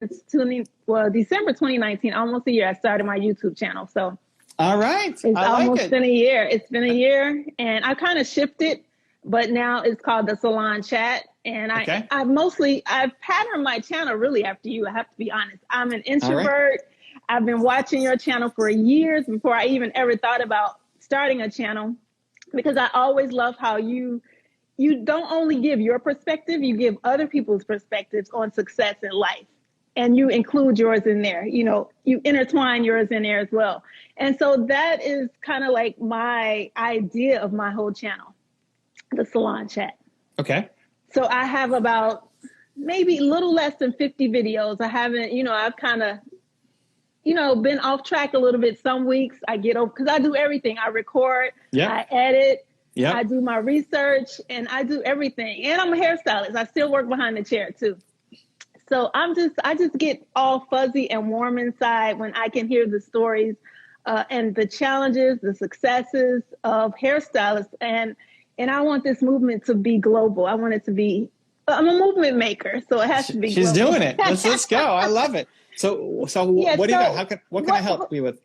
December 2019, almost a year, I started my YouTube channel. So all right. It's almost been a year. It's been a year, and I kind of shifted, but now it's called the Salon Chat. And I've patterned my channel really after you. I have to be honest. I'm an introvert. Right. I've been watching your channel for years before I even ever thought about starting a channel, because I always love how you don't only give your perspective, you give other people's perspectives on success in life. And you include yours in there, you intertwine yours in there as well. And so that is kind of like my idea of my whole channel, the Salon Chat. Okay. So I have about maybe a little less than 50 videos. I haven't, I've kind of, been off track a little bit. Some weeks I get over, because I do everything. I record, I edit, I do my research, and I do everything. And I'm a hairstylist. I still work behind the chair too. So I just get all fuzzy and warm inside when I can hear the stories and the challenges, the successes of hairstylists. And I want this movement to be global. I want it to be, I'm a movement maker, so it has to be She's global. Doing it. Let's go. I love it. So what do you got? What can I help you with?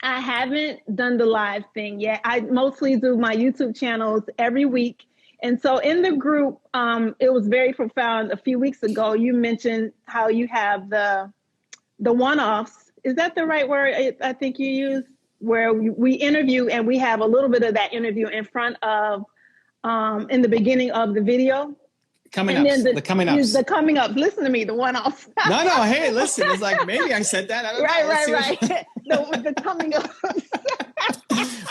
I haven't done the live thing yet. I mostly do my YouTube channels every week. And so in the group, it was very profound. A few weeks ago, you mentioned how you have the one-offs. Is that the right word I think you used? Where we interview and we have a little bit of that interview in front of, in the beginning of the video. Coming up. The coming ups. The coming up. Listen to me, the one-offs. No. Hey, listen. It's like, maybe I said that. I don't know. Right. The coming ups.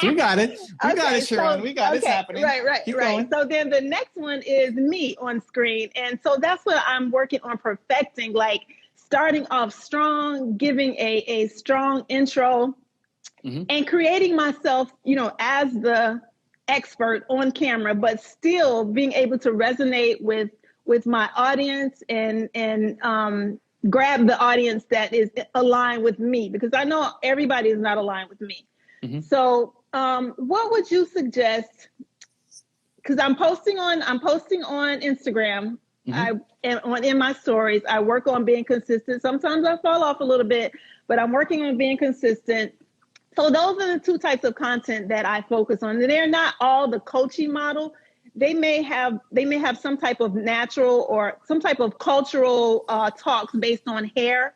We got it. We got it, Sharon. We got it. It's happening. Right. Going. So then the next one is me on screen. And so that's what I'm working on perfecting, like starting off strong, giving a strong intro, and creating myself, as the expert on camera, but still being able to resonate with my audience and grab the audience that is aligned with me, because I know everybody is not aligned with me. So what would you suggest? Because I'm posting on Instagram. In my stories, I work on being consistent. Sometimes I fall off a little bit, but I'm working on being consistent. So those are the two types of content that I focus on. And they're not all the coaching model. They may have some type of natural or some type of cultural talks based on hair.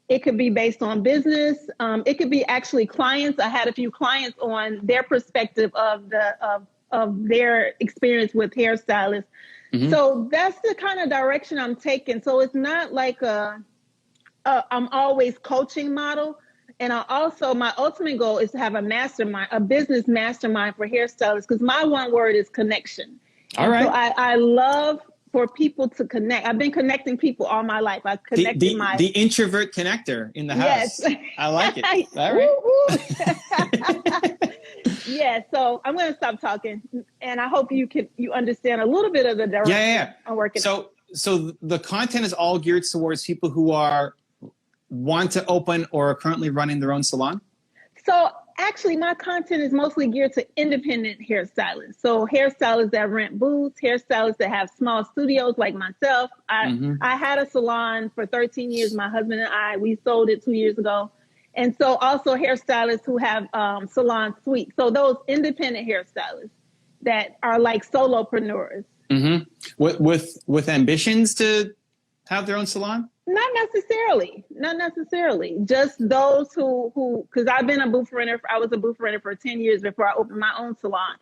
It could be based on business. It could be actually clients. I had a few clients on their perspective of their experience with hairstylists. So that's the kind of direction I'm taking. So it's not like I'm always coaching model. And my ultimate goal is to have a mastermind, a business mastermind for hairstylists, because my one word is connection. All right. So I love for people to connect. I've been connecting people all my life. I've connected the introvert connector in the house. Yes. I like it. All right. Yeah. So I'm going to stop talking, and I hope you understand a little bit of the direction I'm working on. So the content is all geared towards people who want to open or are currently running their own salon? So actually my content is mostly geared to independent hairstylists. So hairstylists that rent booths, hairstylists that have small studios like myself. I had a salon for 13 years. My husband and we sold it 2 years ago. And so also hairstylists who have salon suites. So those independent hairstylists that are like solopreneurs. With ambitions to have their own salon? Not necessarily. Just those who, because I've been a booth renter. I was a booth renter for 10 years before I opened my own salon.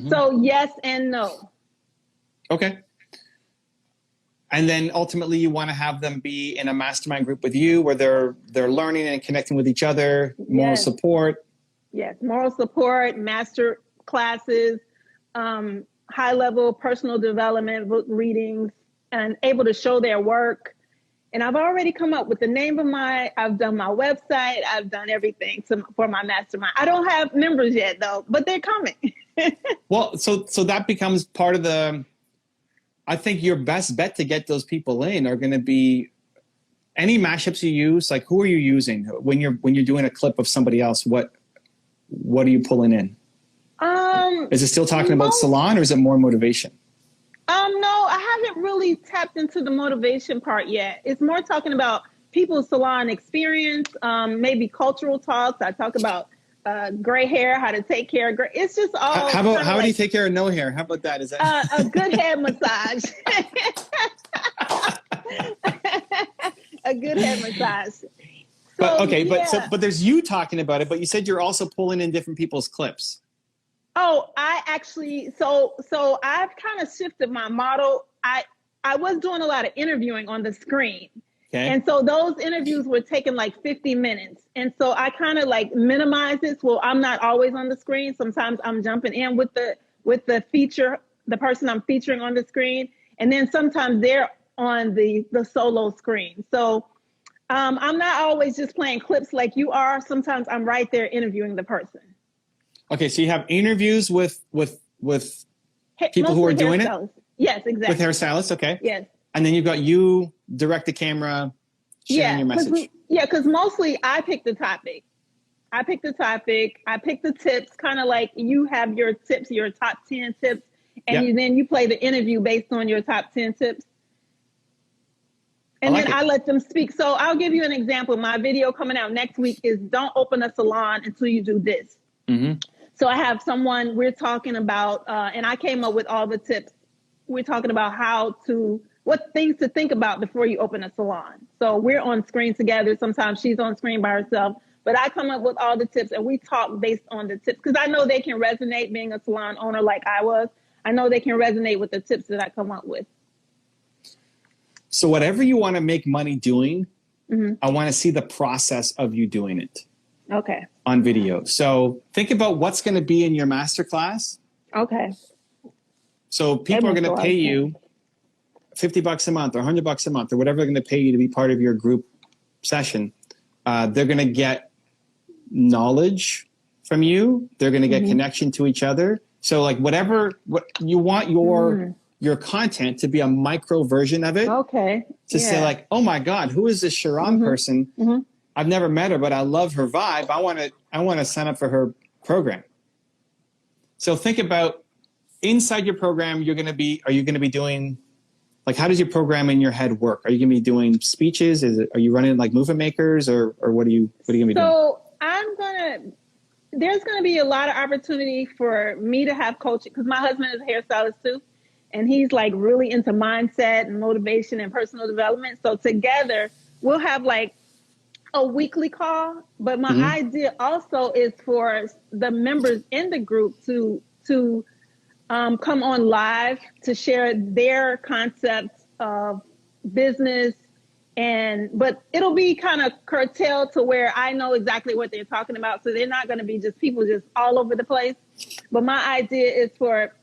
So yes and no. Okay. And then ultimately you want to have them be in a mastermind group with you where they're learning and connecting with each other, moral support. Yes, moral support, master classes, high level personal development, book readings, and able to show their work. And I've already come up with the name of I've done my website. I've done everything for my mastermind. I don't have members yet though, but they're coming. Well, so that becomes part of I think your best bet to get those people in are going to be any mashups you use. Like, who are you using when you're doing a clip of somebody else? What are you pulling in? Is it still talking about salon, or is it more motivation? No, I haven't really tapped into the motivation part yet. It's more talking about people's salon experience, maybe cultural talks. I talk about gray hair, how to take care of gray. It's just all. How do you take care of no hair? How about that? Is that a good head massage? A good head massage. But okay, yeah. but there's you talking about it, but you said you're also pulling in different people's clips. Oh, I actually, so I've kind of shifted my model. I was doing a lot of interviewing on the screen. Okay. And so those interviews were taking like 50 minutes. And so I kind of like minimize it. Well, I'm not always on the screen. Sometimes I'm jumping in with the feature, the person I'm featuring on the screen. And then sometimes they're on the solo screen. So I'm not always just playing clips like you are. Sometimes I'm right there interviewing the person. Okay, so you have interviews with people who are doing it? Yes, exactly. With hairstylists, okay. Yes. And then you've got you direct the camera, sharing your message. Because mostly I pick the topic. I pick the tips, kind of like you have your tips, your top 10 tips, and then you play the interview based on your top 10 tips. And then I let them speak. So I'll give you an example. My video coming out next week is don't open a salon until you do this. Mm-hmm. So I have someone we're talking about, and I came up with all the tips. We're talking about what things to think about before you open a salon. So we're on screen together. Sometimes she's on screen by herself, but I come up with all the tips and we talk based on the tips because I know they can resonate being a salon owner like I was. I know they can resonate with the tips that I come up with. So whatever you want to make money doing, I want to see the process of you doing it. Okay. On video. So think about what's going to be in your masterclass. Okay. So people are going to pay you $50 a month or $100 a month or whatever they're going to pay you to be part of your group session. They're going to get knowledge from you. They're going to get connection to each other. So like what you want your content to be a micro version of it. Okay. To say like, oh my God, who is this Sharon person? I've never met her, but I love her vibe. I want to sign up for her program. So think about inside your program, are you going to be doing, like, how does your program in your head work? Are you going to be doing speeches? Are you running like movement makers or what are you going to be doing? So there's going to be a lot of opportunity for me to have coaching because my husband is a hairstylist too. And he's like really into mindset and motivation and personal development. So together we'll have like a weekly call. But my idea also is for the members in the group to come on live to share their concepts of business. But it'll be kind of curtailed to where I know exactly what they're talking about. So they're not going to be just people just all over the place. But my idea is for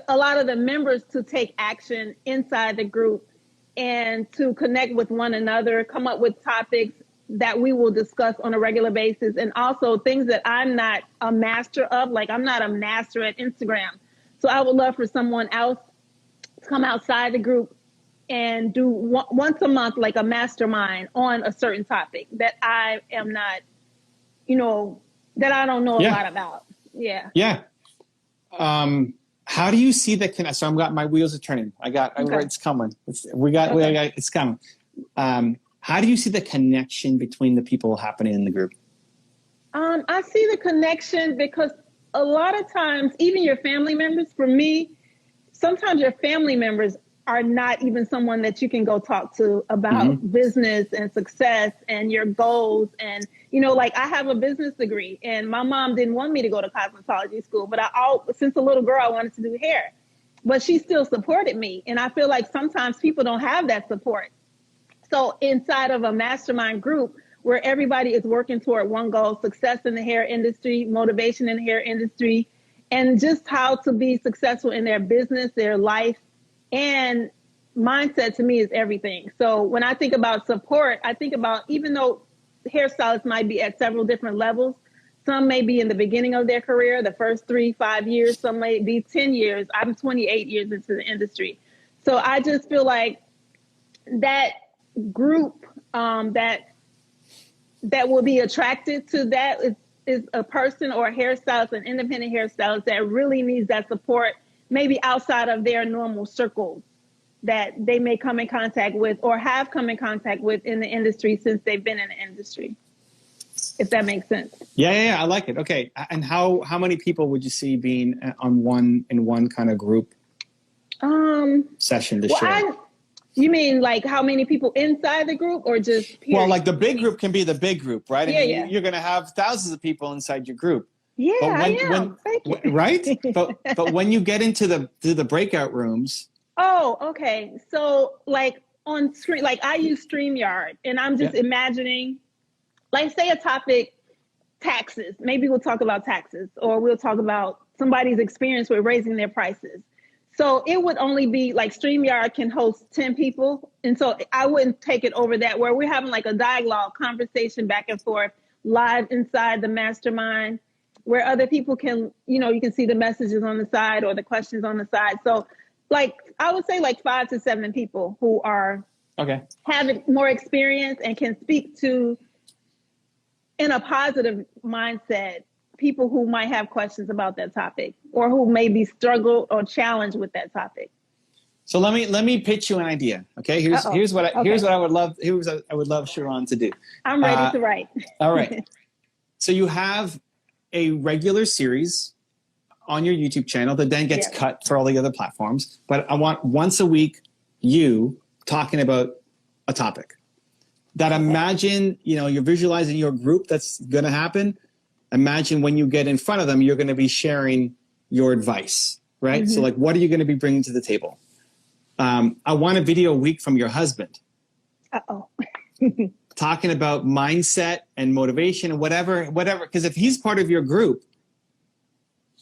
a lot of the members to take action inside the group and to connect with one another, come up with topics that we will discuss on a regular basis. And also things that I'm not a master of, like I'm not a master at Instagram. So I would love for someone else to come outside the group and do once a month, like a mastermind on a certain topic that I am not, that I don't know a lot about. Yeah. Yeah. How do you see the connection? So I've got my wheels are turning. It's coming. It's coming. How do you see the connection between the people happening in the group? I see the connection because a lot of times, even your family members, for me, sometimes your family members are not even someone that you can go talk to about business and success and your goals. And, like I have a business degree and my mom didn't want me to go to cosmetology school, but since a little girl, I wanted to do hair, but she still supported me. And I feel like sometimes people don't have that support. So inside of a mastermind group where everybody is working toward one goal, success in the hair industry, motivation in the hair industry, and just how to be successful in their business, their life, and mindset to me is everything. So when I think about support, I think about, even though hairstylists might be at several different levels, some may be in the beginning of their career, the first 3-5 years, some may be 10 years. I'm 28 years into the industry. So I just feel like that group that will be attracted to that is a person or a hairstylist, an independent hairstylist that really needs that support, maybe outside of their normal circles, that they may come in contact with or have come in contact with in the industry since they've been in the industry, if that makes sense. Yeah. I like it. Okay. And how many people would you see being on one kind of group session to share? You mean like how many people inside the group or just period? Well, like the big group can be the big group, right? Yeah, I mean, you're going to have thousands of people inside your group. Yeah, I am. Thank you. Right? but when you get into the breakout rooms. Oh, okay. So like on screen, like I use StreamYard and I'm just imagining, like say a topic, taxes. Maybe we'll talk about taxes or we'll talk about somebody's experience with raising their prices. So it would only be like StreamYard can host 10 people. And so I wouldn't take it over that where we're having like a dialogue conversation back and forth live inside the mastermind where other people can, you can see the messages on the side or the questions on the side. So like, I would say like 5 to 7 people who are having more experience and can speak to, in a positive mindset, people who might have questions about that topic or who maybe struggle or challenged with that topic. So let me pitch you an idea. Okay. Here's what I would love Sharon to do. I'm ready to write. All right. So you have a regular series on your YouTube channel that then gets cut for all the other platforms. But I want once a week you talking about a topic that imagine, you're visualizing your group that's going to happen. Imagine when you get in front of them, you're going to be sharing your advice, right? Mm-hmm. So like, what are you going to be bringing to the table? I want a video a week from your husband. Talking about mindset and motivation and whatever. Because if he's part of your group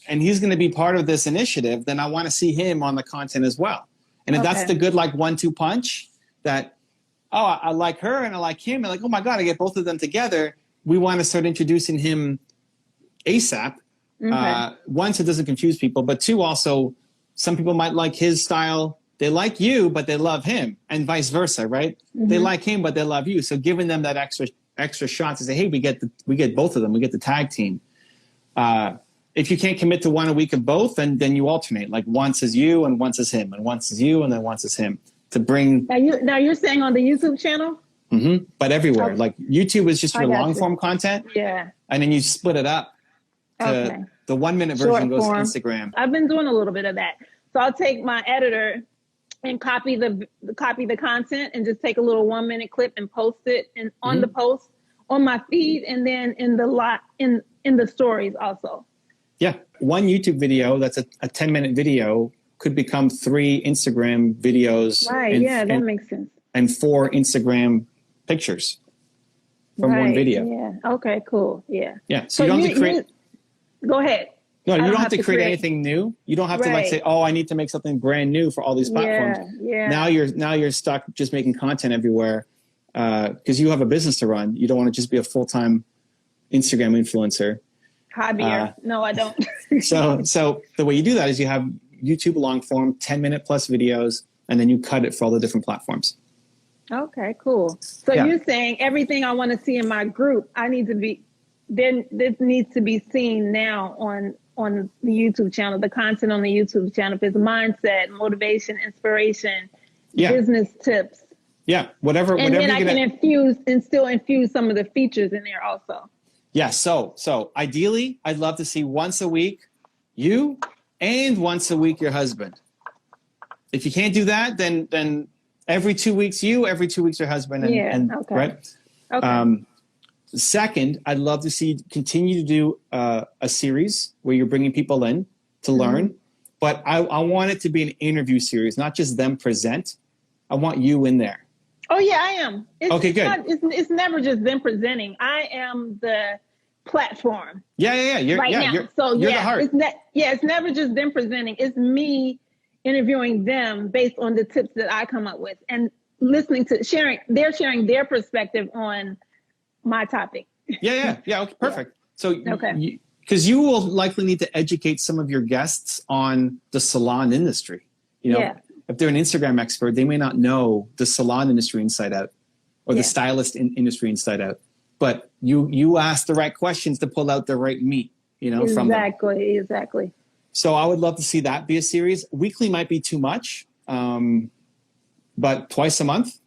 and he's going to be part of this initiative, then I want to see him on the content as well. And if that's the good, like 1-2 punch that, I like her and I like him. And like, oh my God, I get both of them together. We want to start introducing him ASAP. One, so it doesn't confuse people, but two, also some people might like his style. They like you, but they love him, and vice versa, right? Mm-hmm. They like him, but they love you. So giving them that extra shot to say, hey, we get both of them. We get the tag team. If you can't commit to one a week of both, then you alternate. Like once is you and once is him, and once is you and then once is him. To bring now you're saying on the YouTube channel? Mm-hmm. But everywhere. Okay. Like YouTube is just your long form content. Yeah. And then you split it up to the 1 minute version goes to Instagram. I've been doing a little bit of that. So I'll take my editor and copy the content and just take a little 1 minute clip and post it and on the post on my feed and then in the stories also. Yeah. One YouTube video that's a 10-minute video could become 3 Instagram videos. Right. That makes sense. And 4 Instagram pictures from one video. Yeah. Okay, cool. Yeah. Yeah. So you don't have to create. Go ahead. No, you don't have to create anything new. You don't have to like say, I need to make something brand new for all these platforms. Yeah. Now you're stuck just making content everywhere because you have a business to run. You don't want to just be a full-time Instagram influencer. Hobbyer. No, I don't. So the way you do that is you have YouTube long form, 10-minute plus videos, and then you cut it for all the different platforms. Okay, cool. So you're saying everything I want to see in my group, this needs to be seen now on the YouTube channel, the content on the YouTube channel. If it's mindset, motivation, inspiration, business tips. Yeah, whatever. And then I can still infuse some of the features in there also. Yeah, so ideally, I'd love to see once a week you and once a week your husband. If you can't do that, then every 2 weeks you, every 2 weeks your husband. Right? Okay. Second, I'd love to see continue to do a series where you're bringing people in to learn, but I want it to be an interview series, not just them present. I want you in there. Oh yeah, I am. Good. It's never just them presenting. I am the platform. Yeah. You're the heart. It's never just them presenting. It's me interviewing them based on the tips that I come up with and listening to sharing their perspective on my topic. Yeah. Okay, perfect. So, because you will likely need to educate some of your guests on the salon industry. If they're an Instagram expert, they may not know the salon industry inside out or the stylist industry inside out. But you ask the right questions to pull out the right meat, from them. Exactly. So I would love to see that be a series. Weekly might be too much. but twice a month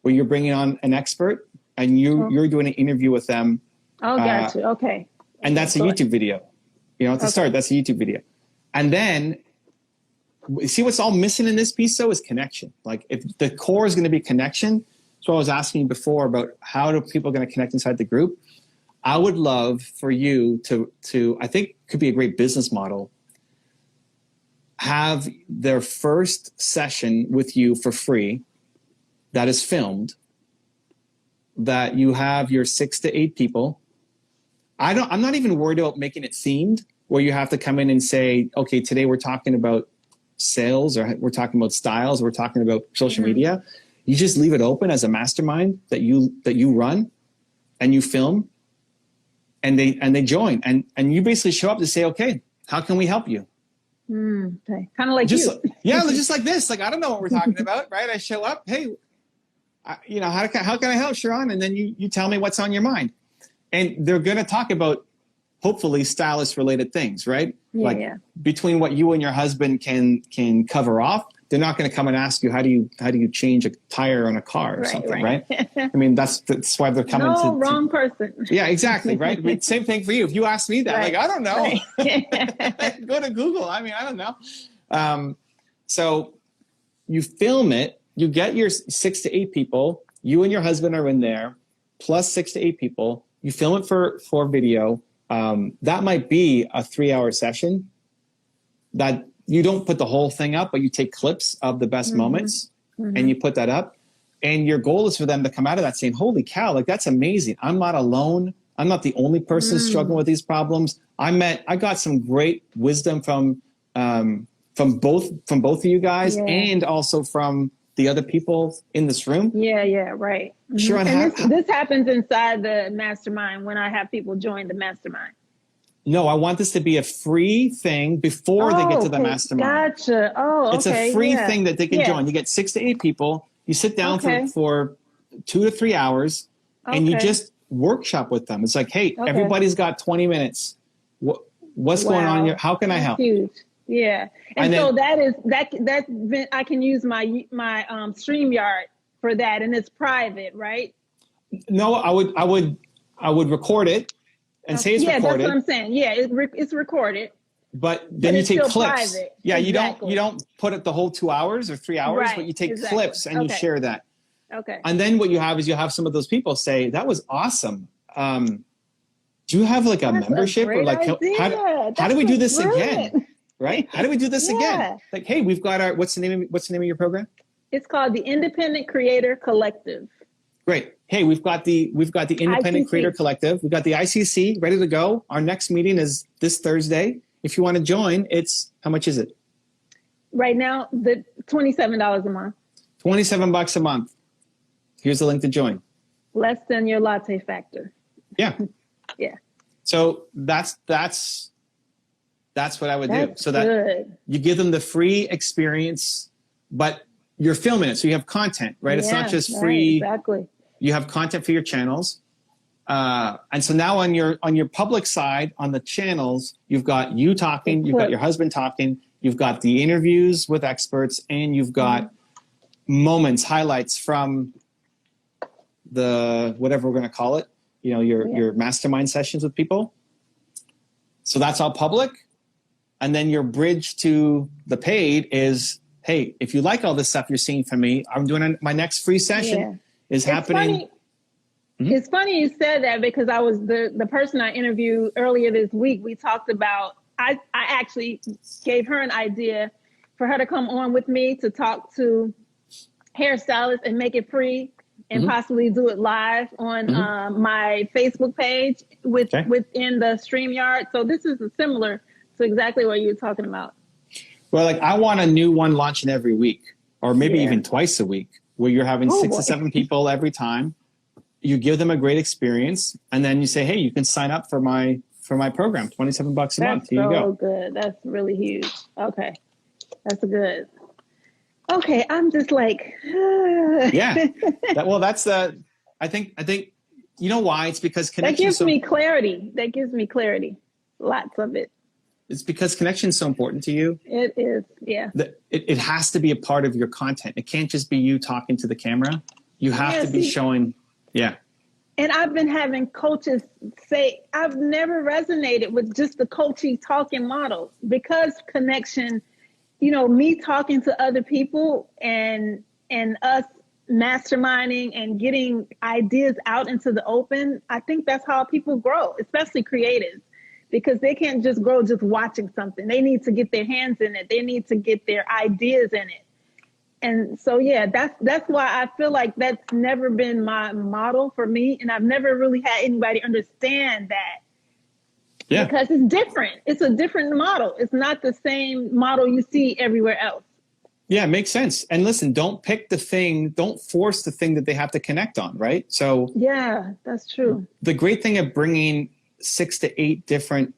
where you're bringing on an expert and you're doing an interview with them. Oh, got you. Okay. And that's a YouTube video. You know, at the start, that's a YouTube video. And then, see what's all missing in this piece, though, is connection. Like, if the core is going to be connection, that's what I was asking you before about how do people going to connect inside the group. I would love for you to I think could be a great business model, have their first session with you for free that is filmed, that you have your 6 to 8 people. I'm not even worried about making it themed where you have to come in and say, okay, today we're talking about sales, or we're talking about styles, or we're talking about social media. You just leave it open as a mastermind that you run and you film, and they join, and you basically show up to say, okay, how can we help you? Okay. Kind of like just, you. Yeah, just like this. Like, I don't know what we're talking about, right? I show up, hey, you know, how can I help, Sharon? And then you tell me what's on your mind. And they're going to talk about, hopefully, stylist-related things, right? Between what you and your husband can cover off, they're not going to come and ask you, how do you change a tire on a car or something, right? I mean, that's why they're coming to... wrong person. Yeah, exactly, right? I mean, same thing for you. If you ask me that, like, I don't know. Go to Google. I mean, I don't know. So you film it, you get your 6 to 8 people, you and your husband are in there, plus 6 to 8 people. You film it for video. That might be a 3-hour session that you don't put the whole thing up, but you take clips of the best moments and you put that up. And your goal is for them to come out of that saying, holy cow, like, that's amazing. I'm not alone. I'm not the only person struggling with these problems. I got some great wisdom from both of you guys, and also from the other people in this room. Yeah, right. Sure. And this happens inside the mastermind when I have people join the mastermind. No, I want this to be a free thing before they get to the mastermind. Gotcha. Oh, okay. It's a free thing that they can join. You get 6 to 8 people. You sit down for 2 to 3 hours, and you just workshop with them. It's like, hey, everybody's got 20 minutes. What's going on here? How can I help? Huge. Yeah. And so that I can use my StreamYard for that, and it's private, right? No, I would record it and say it's recorded. Yeah, that's what I'm saying. Yeah, it's recorded. But then you take clips. Private. Yeah, you don't put it the whole 2 hours or 3 hours, but you take clips and you share that. Okay. And then what you have is you have some of those people say, that was awesome. Do you have like a membership, or like how do we do this again? Right? How do we do this again? Like, hey, we've got what's the name of your program? It's called the Independent Creator Collective. Great. Hey, we've got the Independent ICC. Creator Collective. We've got the ICC ready to go. Our next meeting is this Thursday. If you want to join, it's, how much is it? Right now, the $27 a month. $27 a month. Here's the link to join. Less than your latte factor. Yeah. Yeah. So that's what I would do. So that you give them the free experience, but you're filming it. So you have content, right? It's not just free. Exactly. You have content for your channels. And so now on your public side, on the channels, you've got you talking, you've got your husband talking, you've got the interviews with experts, and you've got moments, highlights from the, whatever we're going to call it, you know, your mastermind sessions with people. So that's all public. And then your bridge to the paid is, hey, if you like all this stuff you're seeing from me, I'm doing my next free session is happening. It's funny you said that, because I was the person I interviewed earlier this week. We talked about, I actually gave her an idea for her to come on with me to talk to hairstylists and make it free, and possibly do it live on my Facebook page within the StreamYard. So this is similar to exactly what you were talking about. Well, like, I want a new one launching every week, or maybe even twice a week, where you're having 6 to 7 people every time. You give them a great experience, and then you say, hey, you can sign up for my program, $27 a month. Here you go. That's so good. That's really huge. Okay. That's good. Okay. I'm just like, yeah. I think, you know why? It's because connection. That gives me clarity. Lots of it. It's because connection is so important to you. It is, yeah. It has to be a part of your content. It can't just be you talking to the camera. You have to be showing, yeah. And I've been having coaches say, I've never resonated with just the coachy talking models, because connection, you know, me talking to other people and us masterminding and getting ideas out into the open. I think that's how people grow, especially creatives, because they can't just grow just watching something. They need to get their hands in it. They need to get their ideas in it. And so, yeah, that's why I feel like that's never been my model for me. And I've never really had anybody understand that. Yeah. Because it's different. It's a different model. It's not the same model you see everywhere else. Yeah, it makes sense. And listen, don't force the thing that they have to connect on, right? So yeah, that's true. The great thing of bringing 6 to 8 different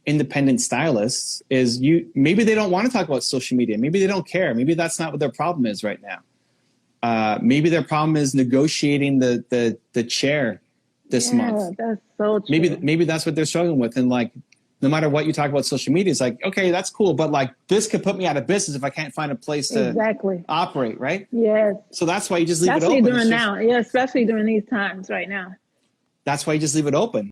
independent stylists is maybe they don't want to talk about social media. Maybe they don't care. Maybe that's not what their problem is right now. Maybe their problem is negotiating the chair this month. That's so true. Maybe that's what they're struggling with. And like, no matter what you talk about social media, it's like, okay, that's cool. But like, this could put me out of business if I can't find a place to operate, right? Yes. So that's why you just leave it open. Especially during now. Yeah, especially during these times right now. That's why you just leave it open.